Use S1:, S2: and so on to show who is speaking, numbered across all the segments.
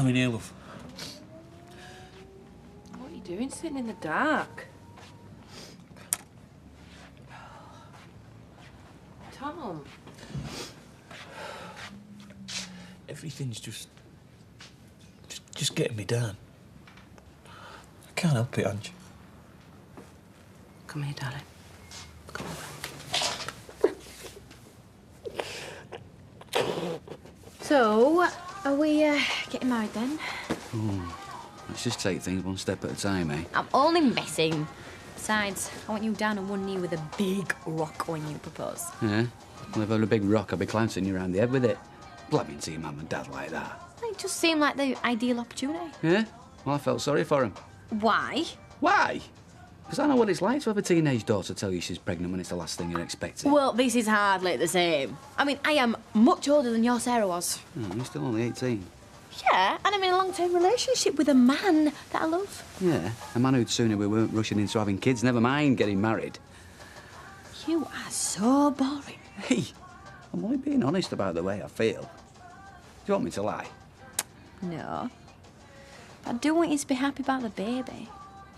S1: I'm in here, love.
S2: What are you doing sitting in the dark? Tom.
S1: Everything's just getting me down. I can't help it, Ange.
S2: Come here, darling. Come on.
S3: So, are we getting married then?
S4: Let's just take things one step at a time, eh?
S3: I'm only messing. Besides, I want you down on one knee with a big rock when you propose.
S4: Yeah? Well, if I had a big rock, I'd be clouncing you around the head with it. Blabbing to your mum and dad like that.
S3: It just seemed like the ideal opportunity.
S4: Yeah? Well, I felt sorry for him.
S3: Why?
S4: Why? Because I know what it's like to have a teenage daughter tell you she's pregnant when it's the last thing you're expecting.
S3: Well, this is hardly the same. I mean, I am much older than your Sarah was.
S4: Oh, you're still only 18.
S3: Yeah, and I'm in a long-term relationship with a man that I love.
S4: Yeah, a man who'd sooner we weren't rushing into having kids, never mind getting married.
S3: You are so boring.
S4: Hey, I'm only being honest about the way I feel. Do you want me to lie?
S3: No. But I do want you to be happy about the baby.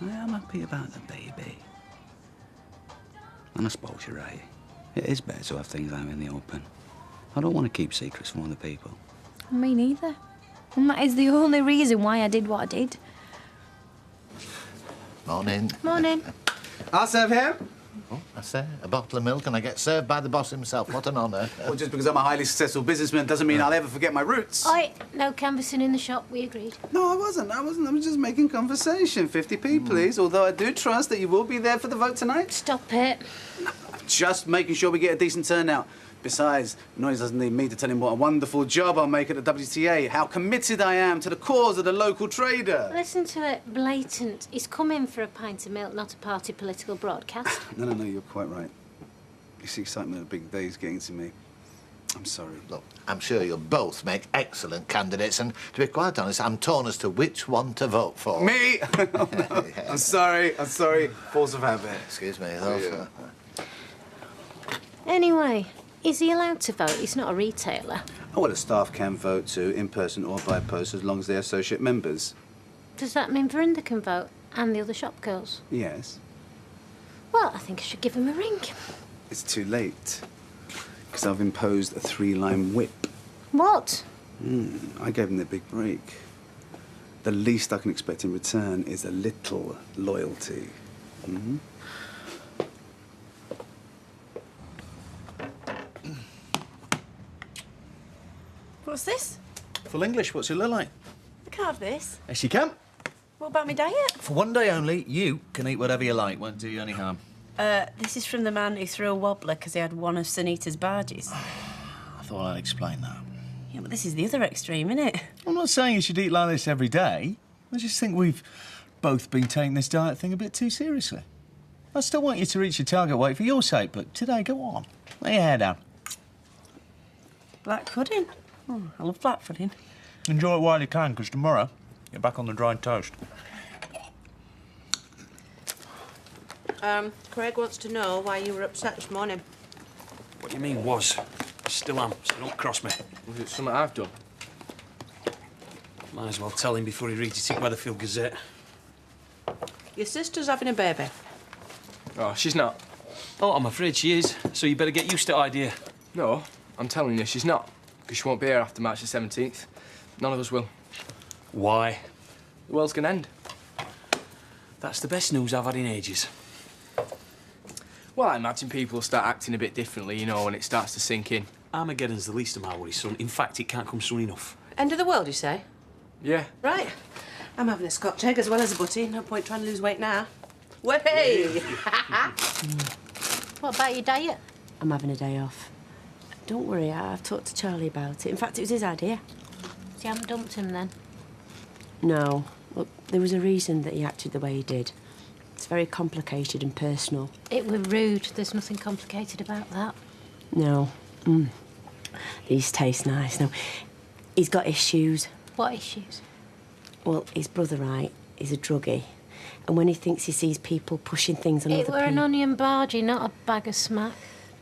S4: I am happy about the baby. And I suppose you're right. It is better to have things out in the open. I don't want to keep secrets from other people.
S3: Me neither. And that is the only reason why I did what I did.
S5: Morning.
S3: Morning.
S6: I'll serve him.
S5: Oh, I say, a bottle of milk and I get served by the boss himself. What an honour.
S6: Well, just because I'm a highly successful businessman doesn't mean I'll ever forget my roots.
S3: Oi, no canvassing in the shop, we agreed.
S6: No, I wasn't. I was just making conversation. 50p, please. Although I do trust that you will be there for the vote tonight.
S3: Stop it.
S6: Just making sure we get a decent turnout. Besides, Noise doesn't need me to tell him what a wonderful job I'll make at the WTA, how committed I am to the cause of the local trader.
S7: Listen to it, blatant. He's come in for a pint of milk, not a party political broadcast.
S6: No, you're quite right. It's the excitement of the big days getting to me. I'm sorry.
S5: Look, I'm sure you'll both make excellent candidates, and to be quite honest, I'm torn as to which one to vote for.
S6: Me? Oh, no. Yeah. I'm sorry. Force of habit.
S5: Excuse me.
S7: Anyway, is he allowed to vote? He's not a retailer.
S6: Oh, well, the staff can vote too, in person or by post, as long as they're associate members.
S7: Does that mean Verinda can vote and the other shop girls?
S6: Yes.
S7: Well, I think I should give him a ring.
S6: It's too late, because I've imposed a 3-line whip.
S7: What?
S6: I gave him the big break. The least I can expect in return is a little loyalty.
S2: What's this?
S8: Full English, what's it look like?
S2: I can't have this.
S8: Yes, you can.
S2: What about my diet?
S8: For one day only, you can eat whatever you like. Won't do you any harm.
S2: This is from the man who threw a wobbler because he had one of Sunita's barges.
S8: I thought I'd explain that.
S2: Yeah, but this is the other extreme, isn't it?
S8: I'm not saying you should eat like this every day. I just think we've both been taking this diet thing a bit too seriously. I still want you to reach your target weight for your sake, but today, go on. Lay your hair down.
S2: Black pudding. Oh, I love black pudding.
S8: Enjoy it while you can, because tomorrow you're back on the dry toast.
S2: Craig wants to know why you were upset this morning.
S1: What do you mean, was? Still am, so don't cross me.
S9: Was it something I've done?
S1: Might as well tell him before he reads it in Weatherfield Gazette.
S2: Your sister's having a baby.
S9: Oh, she's not.
S1: Oh, I'm afraid she is, so you better get used to the idea.
S9: No, I'm telling you, she's not. Because she won't be here after March the 17th. None of us will.
S1: Why?
S9: The world's gonna end.
S1: That's the best news I've had in ages.
S9: Well, I imagine people will start acting a bit differently, you know, when it starts to sink in.
S1: Armageddon's the least of my worries, son. In fact, it can't come soon enough.
S2: End of the world, you say?
S9: Yeah.
S2: Right. I'm having a Scotch egg as well as a butty. No point trying to lose weight now. Way!
S7: What about your diet?
S2: I'm having a day off. Don't worry, I've talked to Charlie about it. In fact, it was his idea.
S7: So you haven't dumped him then?
S2: No. Look, there was a reason that he acted the way he did. It's very complicated and personal.
S7: It were rude. There's nothing complicated about that.
S2: No. These taste nice. No, he's got issues.
S7: What issues?
S2: Well, his brother, right, is a druggie. And when he thinks he sees people pushing things on other people...
S7: It were an onion bargee, not a bag of smack.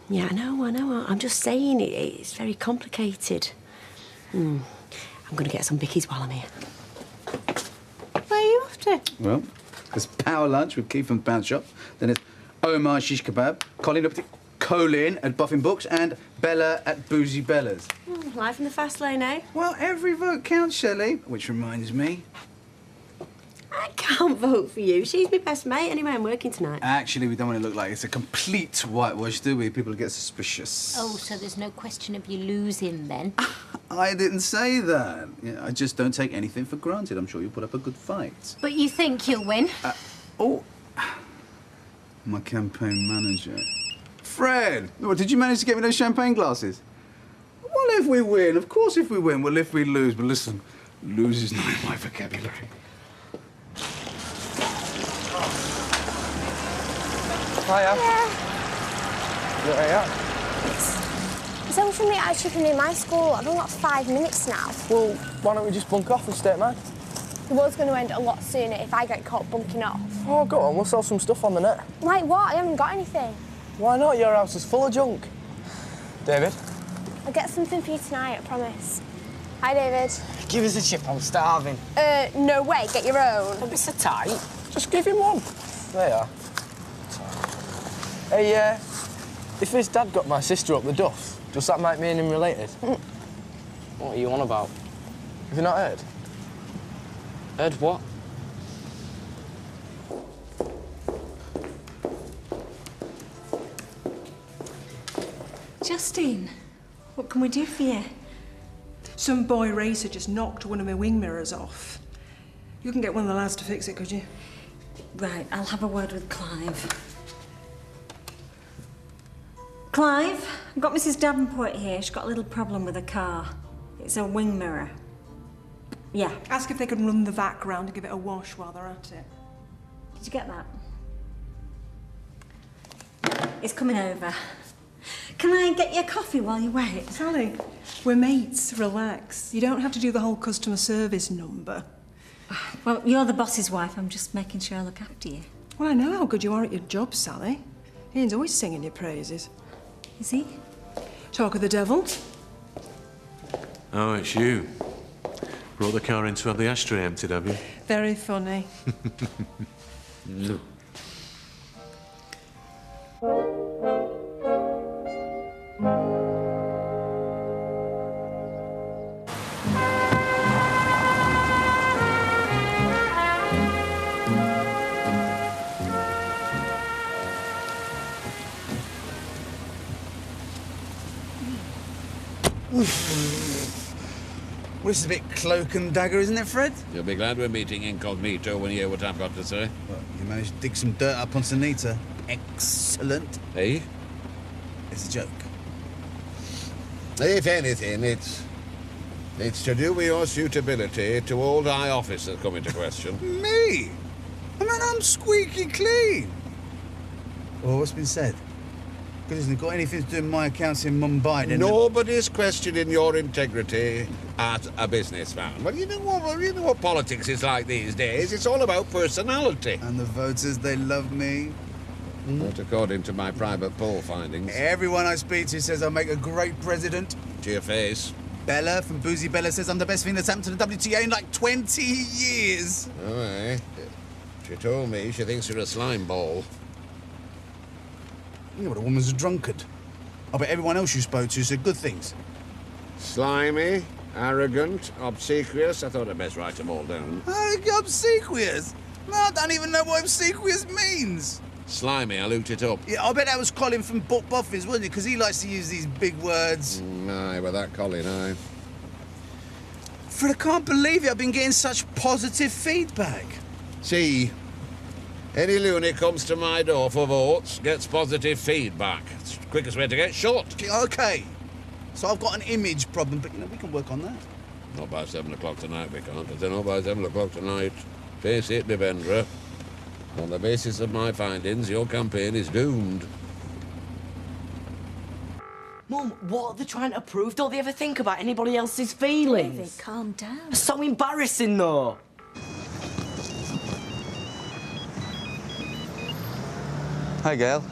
S2: Yeah, I know. I'm just saying it's very complicated. I'm going to get some bickies while I'm here.
S7: Where are you off to?
S6: Well, there's power lunch with Keith from the Pound Shop. Then it's Omar Shish Kebab, Colin at Buffing Books, and Bella at Boozy Bella's.
S2: Life in the fast lane, eh?
S6: Well, every vote counts, Shelley. Which reminds me.
S2: I can't vote for you. She's my best mate. Anyway, I'm working tonight.
S6: Actually, we don't want to look like it's a complete whitewash, do we? People get suspicious.
S7: Oh, so there's no question of you losing then?
S6: I didn't say that. Yeah, I just don't take anything for granted. I'm sure you'll put up a good fight.
S7: But you think you'll win?
S6: Oh, my campaign manager. Fred! What, did you manage to get me those champagne glasses? Well, if we win. Of course, if we win. Well, if we lose. But listen, lose is not in my vocabulary.
S9: Hiya. You alright?
S10: Is there something actually near my school? I've only got 5 minutes now.
S9: Well, why don't we just bunk off and stay at mine?
S10: The world's going to end a lot sooner if I get caught bunking off.
S9: Oh, go on, we'll sell some stuff on the net.
S10: Like what? I haven't got anything.
S9: Why not? Your house is full of junk. David?
S10: I'll get something for you tonight, I promise. Hi, David.
S11: Give us a chip, I'm starving.
S10: No way, get your own.
S11: Don't be so tight.
S9: Just give him one. There you are. Hey, if his dad got my sister up the duff, does that make me and him related?
S11: What are you on about?
S9: Have you not heard?
S11: Heard what?
S12: Justine, what can we do for you? Some boy racer just knocked one of my wing mirrors off. You can get one of the lads to fix it, could you? Right, I'll have a word with Clive. Clive, I've got Mrs. Davenport here. She's got a little problem with her car. It's a wing mirror. Yeah. Ask if they can run the vac round and give it a wash while they're at it. Did you get that? It's coming over. Can I get you a coffee while you wait? Sally, we're mates. Relax. You don't have to do the whole customer service number.
S3: Well, you're the boss's wife. I'm just making sure I look after you.
S12: Well, I know how good you are at your job, Sally. Ian's always singing your praises.
S3: Is he?
S12: Talk of the devil.
S13: Oh, it's you. Brought the car in to have the ashtray emptied, have you?
S12: Very funny.
S13: No.
S6: Well, this is a bit cloak and dagger, isn't it, Fred?
S14: You'll be glad we're meeting incognito when you hear what I've got to say.
S6: Well, you managed to dig some dirt up on Sunita. Excellent.
S14: Hey?
S6: It's a joke.
S14: If anything, it's to do with your suitability to hold high office that come into question.
S6: Me? I mean, I'm squeaky clean. Well, what's been said? Good, hasn't it got anything to do with my accounts in Mumbai, then?
S14: Nobody's questioning your integrity at a business firm. Well, you know what politics is like these days. It's all about personality.
S6: And the voters, they love me.
S14: Not according to my private poll findings.
S6: Everyone I speak to says I'll make a great president.
S14: To your face.
S6: Bella from Boozy Bella says I'm the best thing that's happened to the WTA in like 20 years.
S14: Oh, eh? She told me she thinks you're a slime ball.
S6: Yeah, but the woman's a drunkard. I bet everyone else you spoke to said good things.
S14: Slimy, arrogant, obsequious. I thought I'd best write them all down.
S6: Obsequious? No, I don't even know what obsequious means.
S14: Slimy, I looked it up.
S6: Yeah, I bet that was Colin from Book Boffins, wasn't it? Because he likes to use these big words.
S14: Aye, with that Colin, aye.
S6: Fred, I can't believe it. I've been getting such positive feedback.
S14: See, any loony comes to my door for votes gets positive feedback. It's the quickest way to get shot.
S6: OK. So I've got an image problem, but, you know, we can work on that.
S14: Not by 7 o'clock tonight, we can't. But then not by 7 o'clock tonight. Face it, Devendra. On the basis of my findings, your campaign is doomed.
S11: Mum, what are they trying to prove? Don't they ever think about anybody else's feelings?
S12: David, calm down.
S11: It's so embarrassing, though.
S15: Hi, Gail.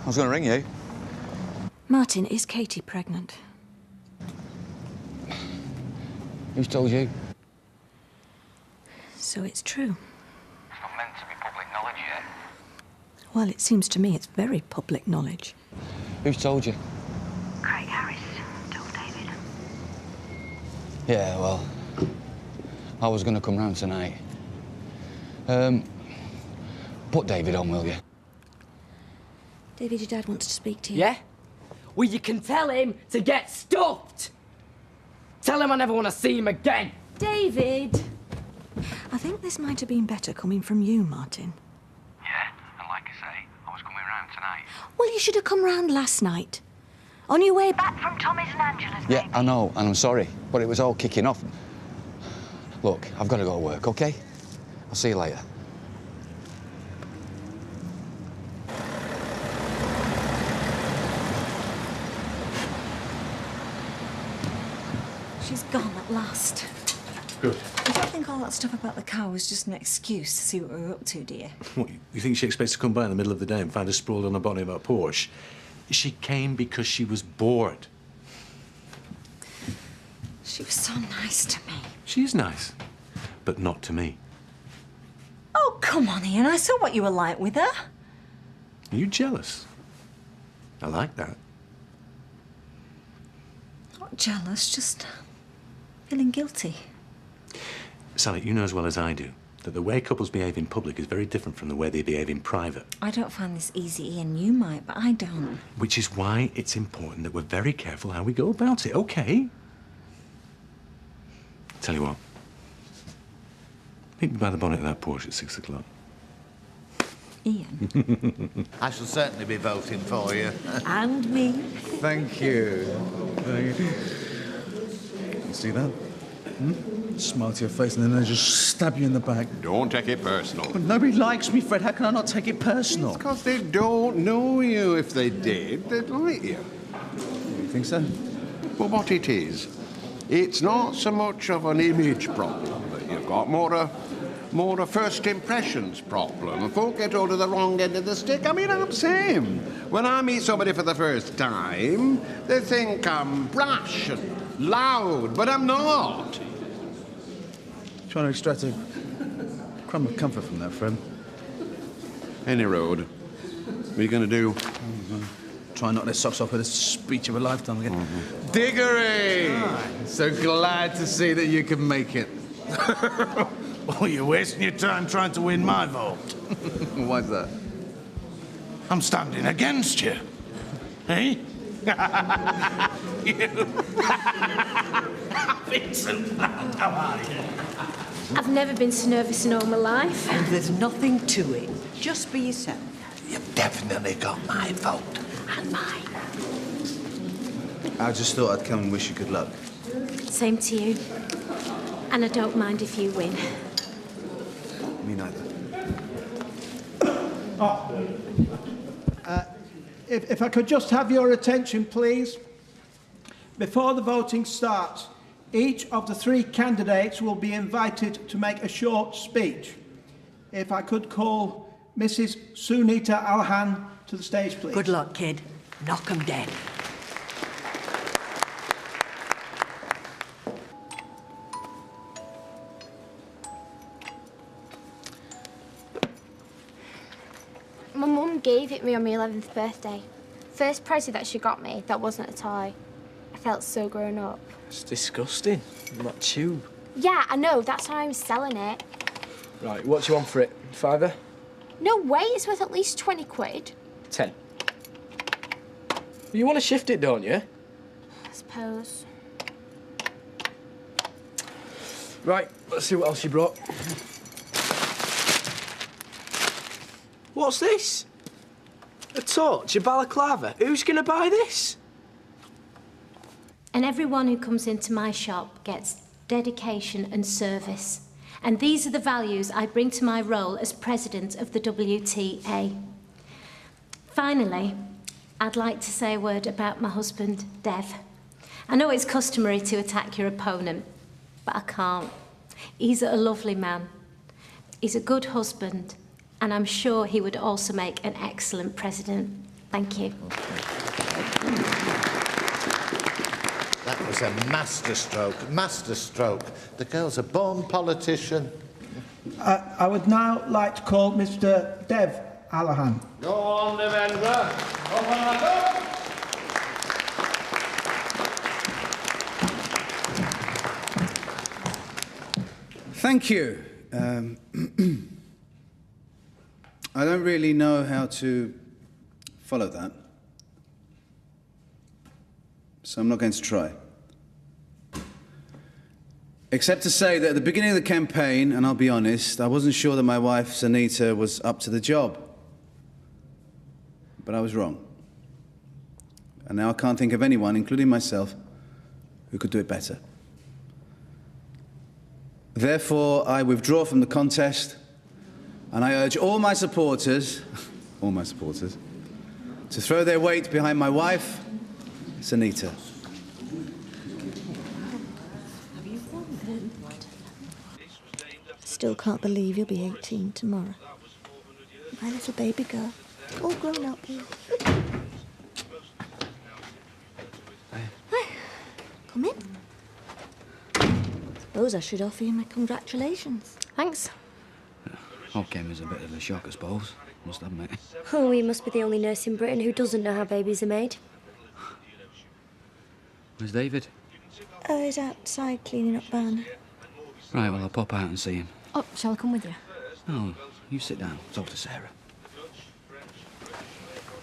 S15: I was going to ring you.
S12: Martin, is Katie pregnant?
S15: Who's told you?
S16: So it's true.
S17: It's not meant to be public knowledge yet.
S16: Well, it seems to me it's very public knowledge.
S15: Who's told you?
S17: Craig Harris told David.
S15: Yeah, well, I was going to come round tonight. Put David on, will you?
S16: David, your dad wants to speak to you.
S11: Yeah? Well, you can tell him to get stuffed. Tell him I never want to see him again.
S16: David! I think this might have been better coming from you, Martin.
S17: Yeah, and like I say, I was coming round tonight.
S16: Well, you should have come round last night. On your way
S17: Back from Tommy's and Angela's,
S15: Yeah, I know, and I'm sorry, but it was all kicking off. Look, I've got to go to work, OK? I'll see you later.
S12: She's gone at last.
S13: Good.
S12: I don't think all that stuff about the car was just an excuse to see what we were up to, dear.
S13: What, you think she expects to come by in the middle of the day and find us sprawled on the bonnet of our Porsche? She came because she was bored.
S12: She was so nice to me.
S13: She is nice, but not to me.
S12: Oh, come on, Ian. I saw what you were like with her.
S13: Are you jealous? I like that.
S12: Not jealous, just feeling guilty.
S13: Sally, you know as well as I do that the way couples behave in public is very different from the way they behave in private.
S12: I don't find this easy, Ian. You might, but I don't.
S13: Which is why it's important that we're very careful how we go about it, OK? Tell you what. Meet me by the bonnet of that Porsche at 6 o'clock.
S12: Ian.
S5: I shall certainly be voting for you.
S12: And me.
S6: Thank you. You see that? Smile to your face and then they just stab you in the back.
S14: Don't take it personal.
S6: But nobody likes me, Fred. How can I not take it personal?
S14: Because they don't know you. If they did, they'd like you.
S6: You think so?
S14: Well, what it is, it's not so much of an image problem that you've got, more a first impressions problem. Folk get hold of the wrong end of the stick. I mean, I'm the same. When I meet somebody for the first time, they think I'm brash and loud, but I'm not.
S6: Trying to extract a crumb of comfort from that, Fred.
S14: Any road. What are you going to do?
S6: Try not to let socks off with a speech of a lifetime again.
S18: Diggory! So glad to see that you can make it.
S19: Oh, you're wasting your time trying to win my vote.
S6: Why's that?
S19: I'm standing against you. Eh? You. Vincent, how are you?
S7: I've never been so nervous in all my life.
S11: And there's nothing to it. Just be yourself.
S5: You've definitely got my vote.
S7: And mine.
S6: I just thought I'd come and wish you good luck.
S7: Same to you. And I don't mind if you win.
S6: Me neither.
S20: If I could just have your attention, please. Before the voting starts, each of the three candidates will be invited to make a short speech. If I could call Mrs. Sunita Alhan to the stage, please.
S11: Good luck, kid. Knock 'em dead.
S10: My mum gave it me on my 11th birthday. First present that she got me that wasn't a toy. I felt so grown up.
S9: It's disgusting. That tube.
S10: Yeah, I know, that's why I'm selling it.
S9: Right, what do you want for it? £5?
S10: No way, it's worth at least 20 quid.
S9: 10. You want to shift it, don't you?
S10: I suppose.
S9: Right, let's see what else you brought. What's this? A torch, a balaclava. Who's going to buy this?
S7: And everyone who comes into my shop gets dedication and service. And these are the values I bring to my role as president of the WTA. Finally, I'd like to say a word about my husband, Dev. I know it's customary to attack your opponent, but I can't. He's a lovely man. He's a good husband, and I'm sure he would also make an excellent president. Thank you.
S5: That was a masterstroke, masterstroke. The girl's a born politician.
S20: I would now like to call Mr. Dev Allahan.
S14: Go on, Devendra. Open up.
S6: Thank you. I don't really know how to follow that, so I'm not going to try. Except to say that at the beginning of the campaign, and I'll be honest, I wasn't sure that my wife, Sunita, was up to the job. But I was wrong. And now I can't think of anyone, including myself, who could do it better. Therefore, I withdraw from the contest, and I urge all my supporters, to throw their weight behind my wife, Sunita.
S16: Still can't believe you'll be 18 tomorrow. My little baby girl, all grown up here. Hi. Come in. Suppose I should offer you my congratulations.
S3: Thanks.
S4: All came as a bit of a shock, I suppose. Must admit.
S2: Oh, you must be the only nurse in Britain who doesn't know how babies are made.
S4: Where's David?
S16: He's outside cleaning up Barney.
S4: Right, well, I'll pop out and see him.
S3: Oh, shall I come with you?
S4: No, you sit down. Talk to Sarah.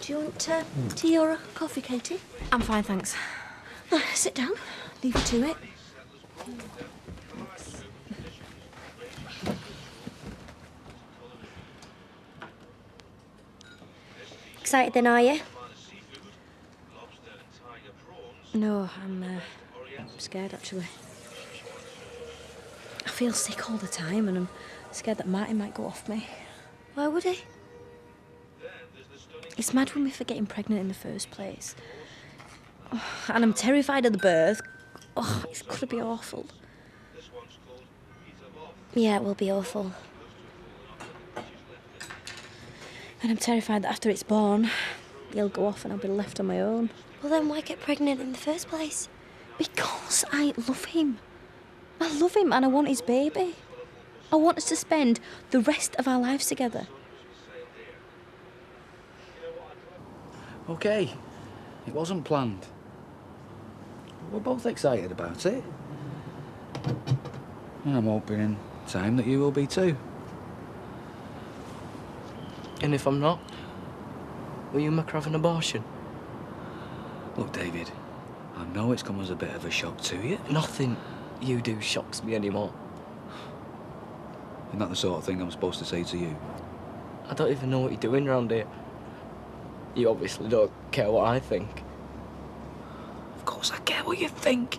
S2: Do you want tea or a coffee, Katie?
S3: I'm fine, thanks.
S2: Sit down. Leave you to it. Excited then, are you?
S3: No, I'm scared, actually. I feel sick all the time, and I'm scared that Martin might go off me.
S2: Why would he?
S3: It's mad when we for getting pregnant in the first place. Oh, and I'm terrified of the birth. Oh, it's gonna be awful.
S2: Yeah, it will be awful.
S3: And I'm terrified that after it's born, he'll go off and I'll be left on my own.
S2: Well, then why get pregnant in the first place?
S3: Because I love him. I love him and I want his baby. I want us to spend the rest of our lives together.
S4: OK. It wasn't planned. We're both excited about it. And I'm hoping in time that you will be too.
S9: And if I'm not, will you make her have an abortion?
S4: Look, David, I know it's come as a bit of a shock to you.
S9: Nothing you do shocks me anymore.
S4: Isn't that the sort of thing I'm supposed to say to you?
S9: I don't even know what you're doing around here. You obviously don't care what I think.
S4: Of course I care what you think.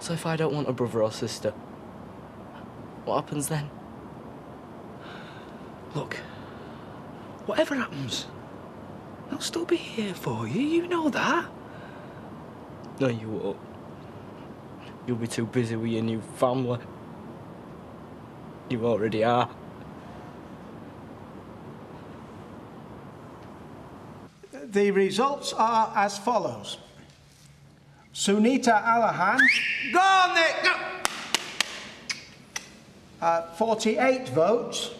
S9: So if I don't want a brother or sister, what happens then?
S4: Look, whatever happens, I'll still be here for you. You know that.
S9: No, you won't. You'll be too busy with your new family. You already are.
S20: The results are as follows. Sunita Allahan.
S18: Go on, Nick! Go!
S20: 48 votes.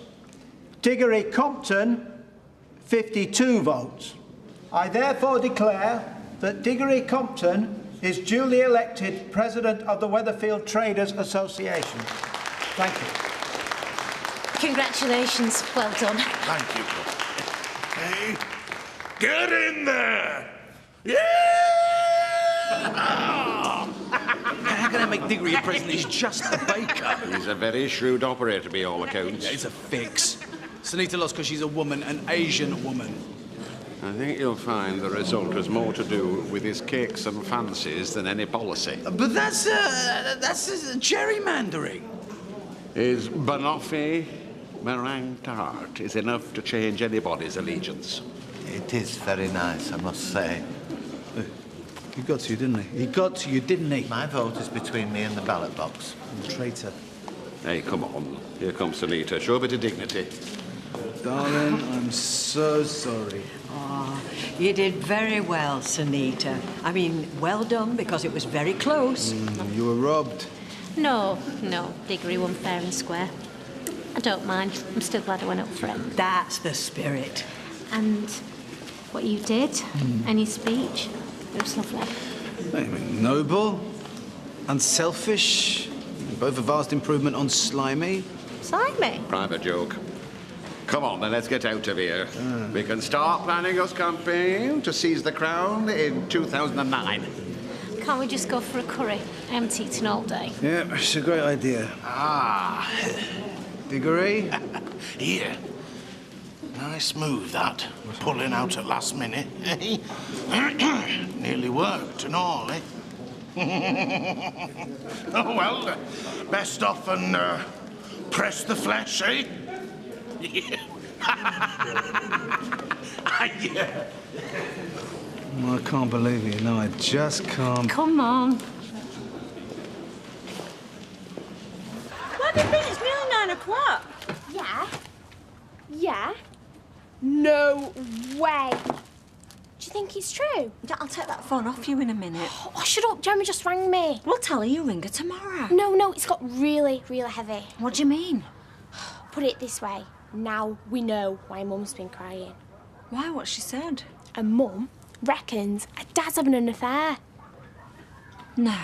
S20: Diggory Compton, 52 votes. I therefore declare that Diggory Compton is duly elected President of the Weatherfield Traders Association. Thank you.
S7: Congratulations. Well done.
S19: Thank you. Hey, get in there! Yeah!
S1: How can I make Diggory a president? He's just a baker.
S14: He's a very shrewd operator, by all accounts.
S18: Yeah, it's a fix. Sunita lost because she's a woman, an Asian woman.
S14: I think you'll find the result has more to do with his cakes and fancies than any policy.
S18: But that's gerrymandering.
S14: His banoffee meringue tart is enough to change anybody's allegiance.
S5: It is very nice, I must say.
S6: He got to you, didn't he? He got to you, didn't he?
S5: My vote is between me and the ballot box.
S6: Traitor.
S14: Hey, come on. Here comes Sunita. Show a bit of dignity.
S6: Darling, I'm so sorry.
S3: Oh,
S21: You did very well, Sunita. I mean, well done, because it was very close.
S6: You were robbed.
S7: No, Diggory won fair and square. I don't mind. I'm still glad I went up for it.
S21: That's the spirit.
S7: And what you did, and your speech, it was lovely.
S6: I mean, noble, unselfish, both a vast improvement on slimy.
S7: Slimy?
S14: Private joke. Come on, then, let's get out of here. We can start planning our campaign to seize the crown in 2009.
S7: Can't we just go for a curry? I haven't eaten all day.
S6: Yeah, it's a great idea.
S19: Ah.
S6: Diggory?
S19: Here. Nice move, that. Pulling out at last minute, eh? Nearly worked and all, eh? Oh, well, best off and press the flesh, eh? Yeah. Yeah.
S6: I can't believe you. No, I just can't.
S7: Come on.
S12: Where have you been? It's nearly 9 o'clock.
S10: Yeah? Yeah? No way. Do you think it's true?
S12: I'll take that phone off you in a minute.
S10: Oh, shut up. Jeremy just rang me.
S12: We'll tell her you ring her tomorrow.
S10: No, it's got really, really heavy.
S12: What do you mean?
S10: Put it this way. Now we know why Mum's been crying.
S12: Why? What she said?
S10: And Mum reckons her dad's having an affair.
S12: No.